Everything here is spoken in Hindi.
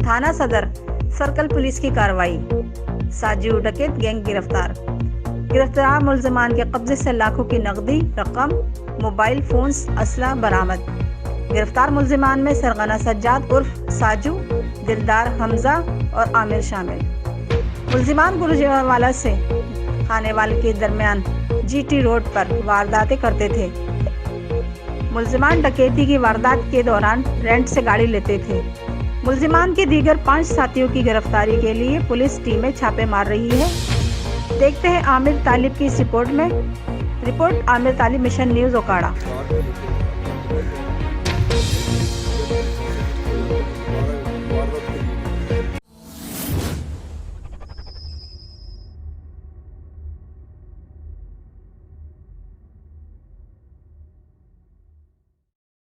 थाना सदर सर्कल पुलिस की कार्रवाई। साजिद डकैत गैंग गिरफ्तार। गिरफ्तार मुल्जिमान के कब्जे से लाखों की नकदी रकम, मोबाइल फोन्स, असला बरामद। गिरफ्तार मुल्जिमान में सरगना सज्जाद उर्फ साजू, दिलदार हमजा और आमिर शामिल। मुल्जिमान गुरुजवाला से खानेवाल के दरमियान जीटी रोड पर वारदातें करते थे। मुल्जिमान डकैती की वारदात के दौरान रेंट से गाड़ी लेते थे। मुल्जिमान के दीगर 5 साथियों की गिरफ्तारी के लिए पुलिस टीमें छापे मार रही है। देखते हैं आमिर तालिब की इस रिपोर्ट में। रिपोर्ट आमिर तालिब, मिशन न्यूज़, ओकाड़ा।